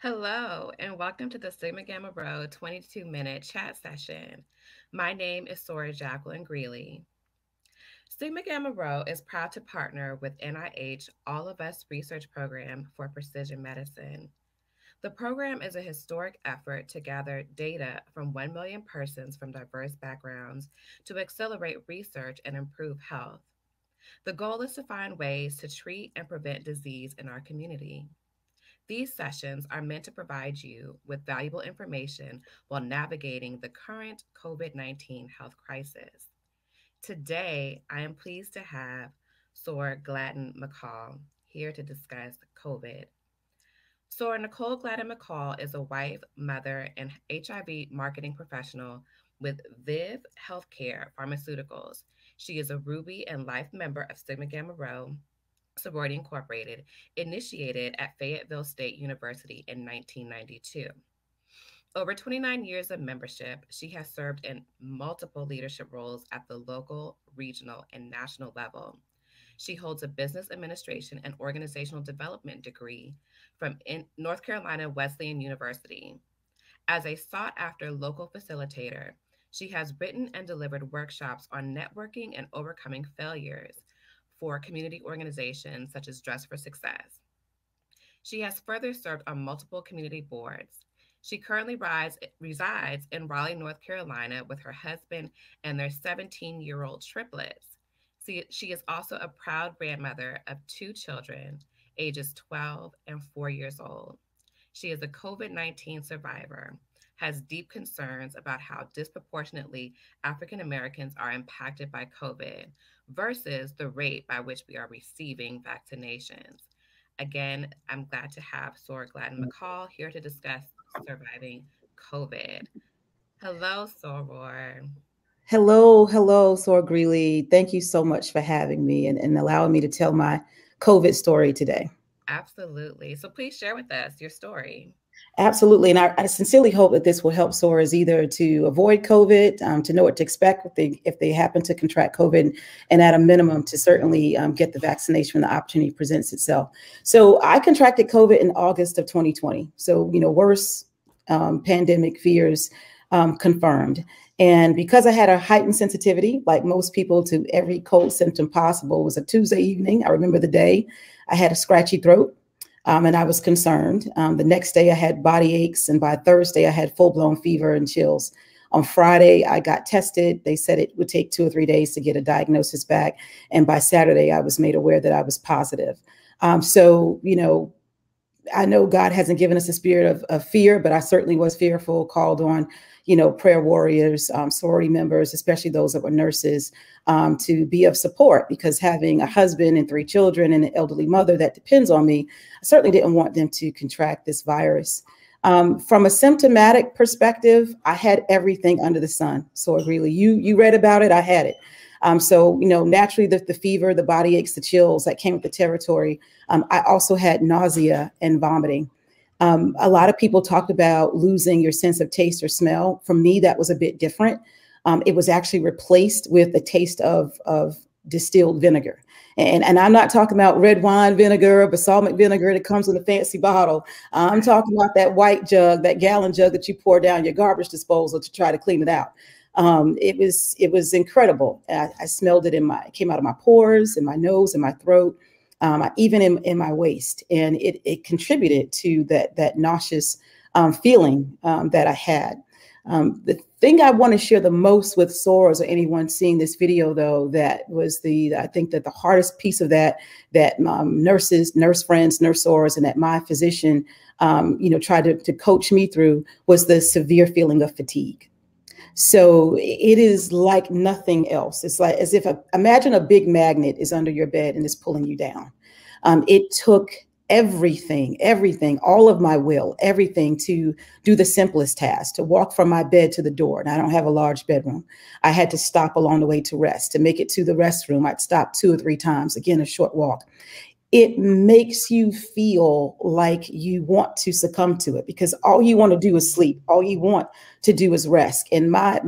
Hello, and welcome to the Sigma Gamma Rho 22-minute chat session. My name is Soror Jacqueline Greeley. Sigma Gamma Rho is proud to partner with NIH All of Us Research Program for Precision Medicine. The program is a historic effort to gather data from 1 million persons from diverse backgrounds to accelerate research and improve health. The goal is to find ways to treat and prevent disease in our community. These sessions are meant to provide you with valuable information while navigating the current COVID-19 health crisis. Today, I am pleased to have Soror Gladden McCall here to discuss COVID. Soror Nichole Gladden McCall is a wife, mother, and HIV marketing professional with Viv Healthcare Pharmaceuticals. She is a Ruby and Life member of Sigma Gamma Rho Sorority Incorporated, initiated at Fayetteville State University in 1992. Over 29 years of membership, she has served in multiple leadership roles at the local, regional, and national level. She holds a business administration and organizational development degree from North Carolina Wesleyan University. As a sought after local facilitator, she has written and delivered workshops on networking and overcoming failures for community organizations such as Dress for Success. She has further served on multiple community boards. She currently resides in Raleigh, North Carolina with her husband and their 17-year-old triplets. She is also a proud grandmother of two children, ages 12 and 4 years old. She is a COVID-19 survivor, has deep concerns about how disproportionately African Americans are impacted by COVID versus the rate by which we are receiving vaccinations. Again, I'm glad to have Soror Gladden McCall here to discuss surviving COVID. Hello, Soror. Hello, Sor Greeley. Thank you so much for having me and allowing me to tell my COVID story today. Absolutely. So please share with us your story. Absolutely. And I sincerely hope that this will help SORers either to avoid COVID, to know what to expect if they happen to contract COVID, and at a minimum to certainly get the vaccination when the opportunity presents itself. So I contracted COVID in August of 2020. So, worse pandemic fears confirmed. And because I had a heightened sensitivity, like most people, to every cold symptom possible, it was a Tuesday evening. I remember the day. I had a scratchy throat. And I was concerned. The next day I had body aches, and by Thursday I had full-blown fever and chills. On Friday, I got tested. They said it would take 2 or 3 days to get a diagnosis back. And by Saturday, I was made aware that I was positive. So, I know God hasn't given us a spirit of fear, but I certainly was fearful, called on, prayer warriors, sorority members, especially those that were nurses, to be of support, because having a husband and 3 children and an elderly mother that depends on me, I certainly didn't want them to contract this virus. From a symptomatic perspective, I had everything under the sun. So really, you read about it, I had it. So, naturally the fever, the body aches, the chills that came with the territory. I also had nausea and vomiting. A lot of people talked about losing your sense of taste or smell. For me, that was a bit different. It was actually replaced with the taste of distilled vinegar. And I'm not talking about red wine vinegar or balsamic vinegar that comes in a fancy bottle. I'm talking about that white jug, that gallon jug that you pour down your garbage disposal to try to clean it out. It was incredible. I smelled it it came out of my pores, in my nose, in my throat, even in my waist. And it contributed to that nauseous feeling that I had. The thing I want to share the most with sorors or anyone seeing this video, though, that was I think that the hardest piece of that nurses, nurse friends, nurse sorors, and that my physician, tried to coach me through, was the severe feeling of fatigue. So it is like nothing else. It's like as if imagine a big magnet is under your bed and it's pulling you down. It took everything, all of my will, everything to do the simplest task, to walk from my bed to the door. And I don't have a large bedroom. I had to stop along the way to rest. To make it to the restroom, I'd stop 2 or 3 times, again, a short walk. It makes you feel like you want to succumb to it, because all you want to do is sleep. All you want to do is rest. And my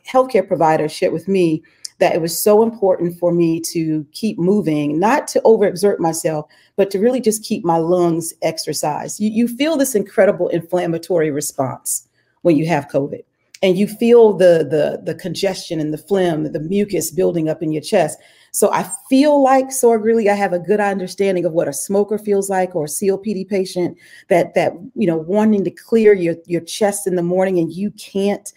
healthcare provider shared with me that it was so important for me to keep moving, not to overexert myself, but to really just keep my lungs exercised. You feel this incredible inflammatory response when you have COVID. And you feel the congestion and the phlegm, the mucus building up in your chest. So I feel like, so really, I have a good understanding of what a smoker feels like, or a COPD patient, that wanting to clear your chest in the morning, and you can't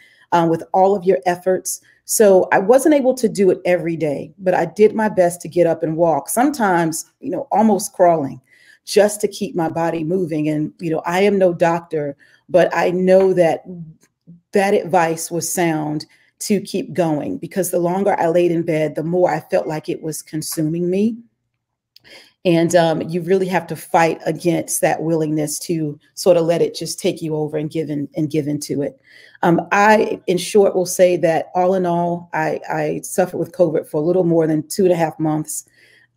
with all of your efforts. So I wasn't able to do it every day, but I did my best to get up and walk, sometimes, almost crawling, just to keep my body moving. And, I am no doctor, but I know that advice was sound to keep going, because the longer I laid in bed, the more I felt like it was consuming me. And you really have to fight against that willingness to sort of let it just take you over and give into it. I, in short, will say that all in all, I suffered with COVID for a little more than 2.5 months.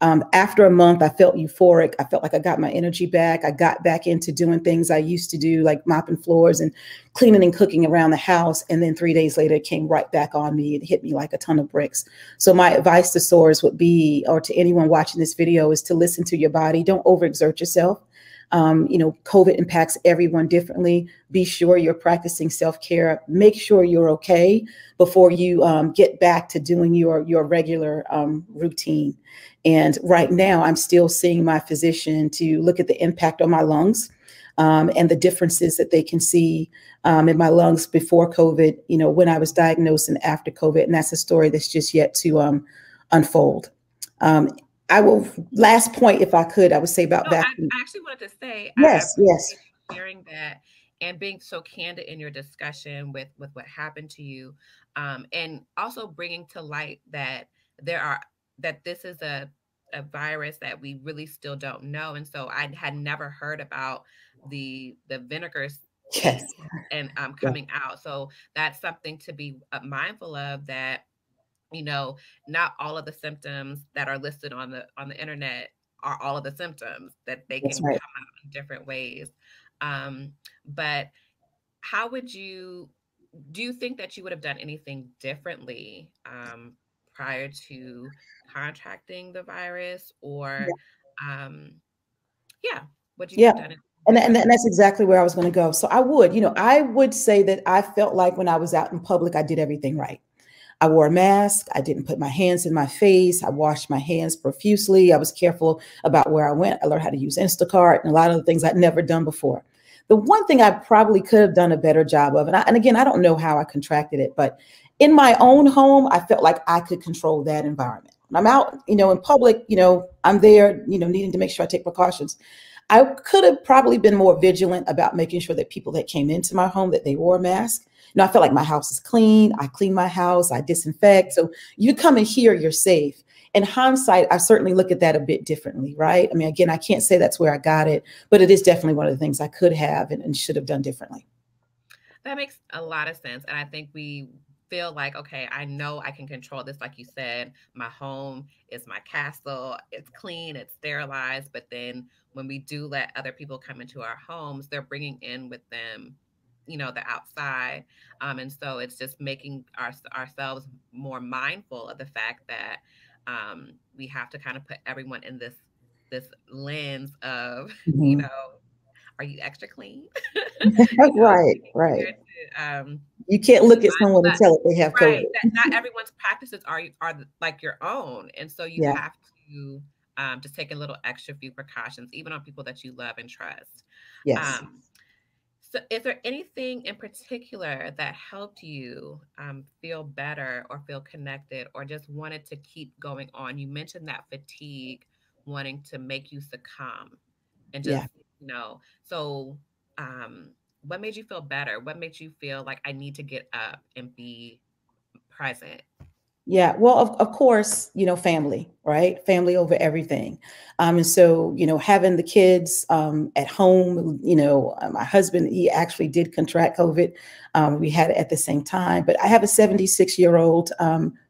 After a month, I felt euphoric. I felt like I got my energy back. I got back into doing things I used to do, like mopping floors and cleaning and cooking around the house. And then 3 days later, it came right back on me. It hit me like a ton of bricks. So my advice to Sorors would be, or to anyone watching this video, is to listen to your body. Don't overexert yourself. COVID impacts everyone differently. Be sure you're practicing self-care. Make sure you're okay before you get back to doing your regular routine. And right now, I'm still seeing my physician to look at the impact on my lungs and the differences that they can see in my lungs before COVID, when I was diagnosed, and after COVID. And that's a story that's just yet to unfold. Last point, if I could, I would say about vaccine. I actually wanted to say, I Yes, yes. appreciate you sharing that and being so candid in your discussion with what happened to you, and also bringing to light that this is a virus that we really still don't know. And so I had never heard about the vinegar Yes. taste and coming out. So that's something to be mindful of, that not all of the symptoms that are listed on the internet are all of the symptoms, that they can That's right. come out in different ways. But how do you think that you would have done anything differently prior to contracting the virus, or what you Yeah. have done And differently? that's exactly where I was going to go. So I would say that I felt like when I was out in public, I did everything right. I wore a mask. I didn't put my hands in my face. I washed my hands profusely. I was careful about where I went. I learned how to use Instacart and a lot of the things I'd never done before. The one thing I probably could have done a better job of, and again, I don't know how I contracted it, but in my own home, I felt like I could control that environment. When I'm out, in public, I'm there, needing to make sure I take precautions. I could have probably been more vigilant about making sure that people that came into my home, that they wore a mask. I feel like my house is clean. I clean my house. I disinfect. So you come in here, you're safe. In hindsight, I certainly look at that a bit differently, right? I mean, again, I can't say that's where I got it, but it is definitely one of the things I could have and should have done differently. That makes a lot of sense. And I think we feel like, okay, I know I can control this. Like you said, my home is my castle. It's clean, it's sterilized. But then when we do let other people come into our homes, they're bringing in with them, the outside. And so it's just making ourselves more mindful of the fact that we have to kind of put everyone in this lens of, Mm-hmm. are you extra clean? Right, right. You can't look at someone and tell it they have COVID. Right, that not everyone's practices are like your own, and so you Yeah. have to just take a little extra few precautions, even on people that you love and trust. Yes. So, is there anything in particular that helped you feel better or feel connected, or just wanted to keep going on? You mentioned that fatigue wanting to make you succumb, and just Yeah. So what made you feel better? What made you feel like I need to get up and be present? Yeah, well, of course, family, right? Family over everything. And so, having the kids at home, my husband, he actually did contract COVID. We had it at the same time, but I have a 76-year-old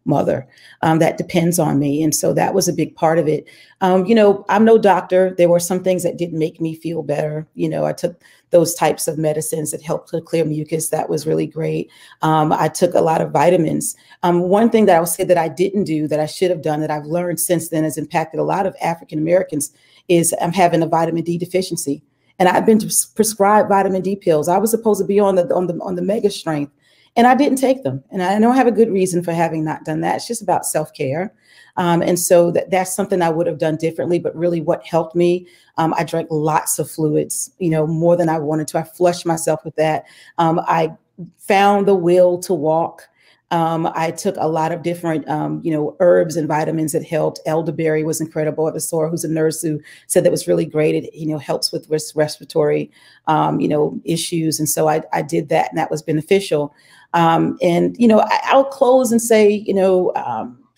mother that depends on me. And so that was a big part of it. I'm no doctor. There were some things that didn't make me feel better. I took those types of medicines that helped to clear mucus. That was really great. I took a lot of vitamins. One thing that I would say that I didn't do that I should have done that I've learned since then has impacted a lot of African Americans is I'm having a vitamin D deficiency. And I've been prescribed vitamin D pills. I was supposed to be on the mega strength, and I didn't take them. And I don't have a good reason for having not done that. It's just about self-care. And so that's something I would have done differently. But really what helped me, I drank lots of fluids, more than I wanted to. I flushed myself with that. I found the will to walk. I took a lot of different, herbs and vitamins that helped. Elderberry was incredible. At the Soror, who's a nurse, who said that was really great. It, helps with respiratory, issues. And so I did that, and that was beneficial. I'll close and say,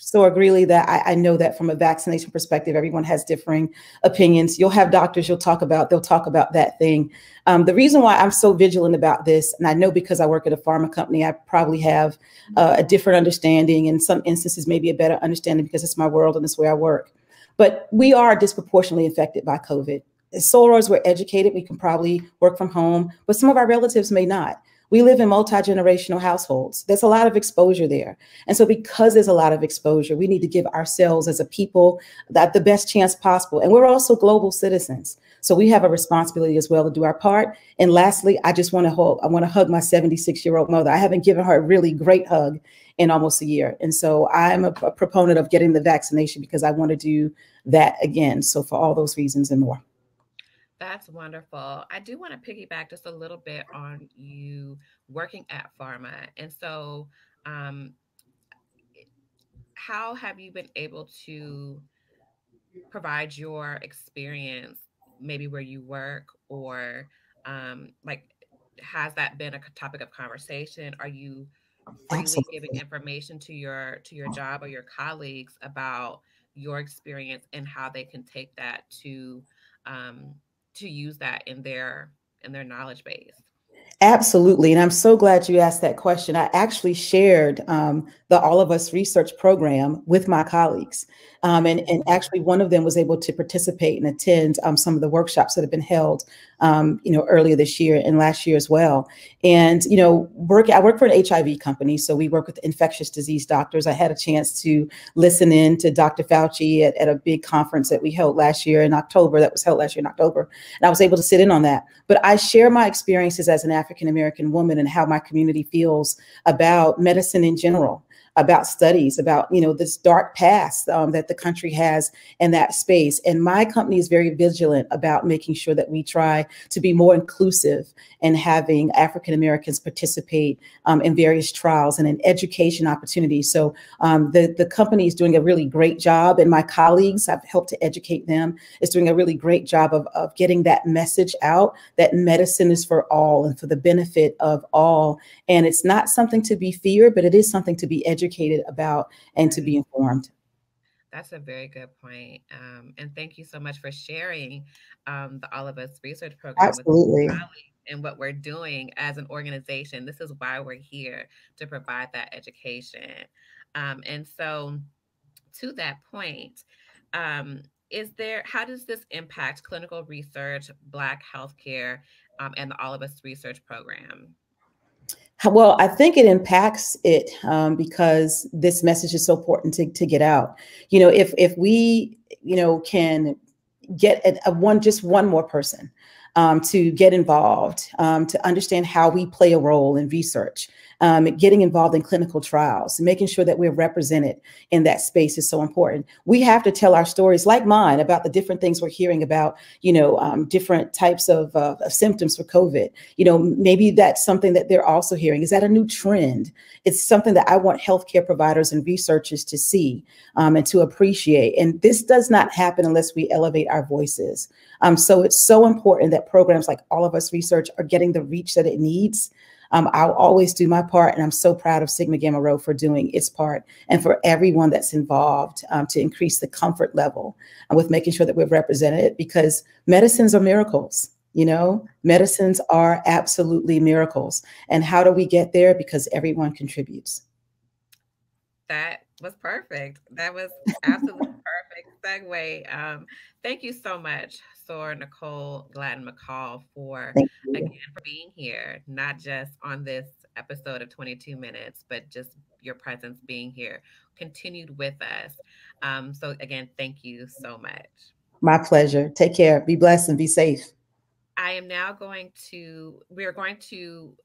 so Greeley, that I know that from a vaccination perspective, everyone has differing opinions. You'll have doctors they'll talk about that thing. The reason why I'm so vigilant about this, and I know because I work at a pharma company, I probably have a different understanding, in some instances, maybe a better understanding because it's my world and it's where I work. But we are disproportionately affected by COVID. As Sorors, we're educated, we can probably work from home, but some of our relatives may not. We live in multi-generational households. There's a lot of exposure there. And so because there's a lot of exposure, we need to give ourselves as a people the best chance possible. And we're also global citizens. So we have a responsibility as well to do our part. And lastly, I want to hug my 76-year-old mother. I haven't given her a really great hug in almost a year. And so I'm a proponent of getting the vaccination because I want to do that again. So for all those reasons and more. That's wonderful. I do want to piggyback just a little bit on you working at pharma. And so, um, how have you been able to provide your experience, maybe where you work, or like, has that been a topic of conversation? Are you freely giving Absolutely. information to your job or your colleagues about your experience and how they can take that um, to use that in their knowledge base? Absolutely. And I'm so glad you asked that question. I actually shared the All of Us research program with my colleagues. And actually one of them was able to participate and attend some of the workshops that have been held, earlier this year and last year as well. And, I work for an HIV company. So we work with infectious disease doctors. I had a chance to listen in to Dr. Fauci at a big conference that we held last year in October, And I was able to sit in on that. But I share my experiences as an African-American woman and how my community feels about medicine in general, about studies, about, this dark past that the country has in that space. And my company is very vigilant about making sure that we try to be more inclusive and having African Americans participate in various trials and in education opportunities. So the company is doing a really great job, and my colleagues, I've helped to educate them, is doing a really great job of getting that message out that medicine is for all and for the benefit of all. And it's not something to be feared, but it is something to be educated about and to be informed. That's a very good point. And thank you so much for sharing the All of Us research program with Absolutely. colleagues and what we're doing as an organization. This is why we're here, to provide that education. And so, to that point, how does this impact clinical research, Black healthcare, and the All of Us research program? Well, I think it impacts it because this message is so important to get out. If we, can get just one more person to get involved, to understand how we play a role in research, getting involved in clinical trials, making sure that we're represented in that space is so important. We have to tell our stories, like mine, about the different things we're hearing about, different types of symptoms for COVID. Maybe that's something that they're also hearing. Is that a new trend? It's something that I want healthcare providers and researchers to see and to appreciate. And this does not happen unless we elevate our voices. So it's so important that programs like All of Us Research are getting the reach that it needs. I'll always do my part, and I'm so proud of Sigma Gamma Rho for doing its part, and for everyone that's involved to increase the comfort level with making sure that we're represented, because medicines are miracles. Medicines are absolutely miracles. And how do we get there? Because everyone contributes. That was perfect. That was absolutely perfect segue. Thank you so much, Soror Nichole Gladden McCall, for Thank again you. for being here, not just on this episode of 22 minutes, but just your presence being here, continued with us. So again, thank you so much. My pleasure. Take care. Be blessed and be safe. I am now we are going to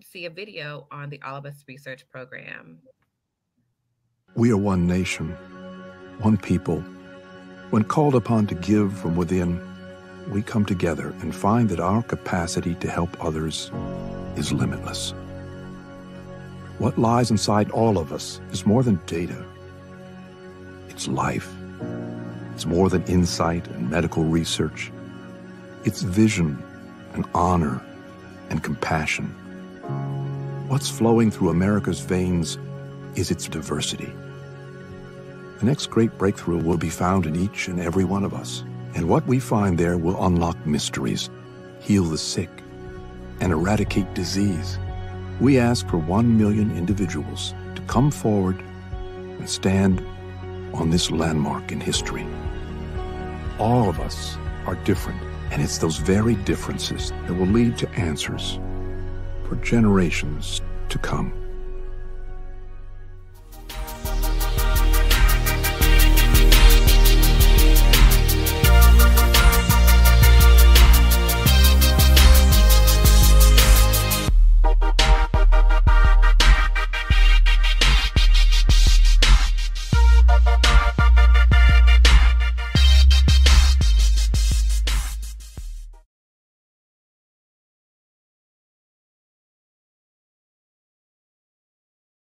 see a video on the All of Us Research Program. We are one nation, one people. When called upon to give from within, we come together and find that our capacity to help others is limitless. What lies inside all of us is more than data. It's life. It's more than insight and medical research. It's vision and honor and compassion. What's flowing through America's veins is its diversity. The next great breakthrough will be found in each and every one of us. And what we find there will unlock mysteries, heal the sick, and eradicate disease. We ask for 1 million individuals to come forward and stand on this landmark in history. All of us are different, and it's those very differences that will lead to answers for generations to come.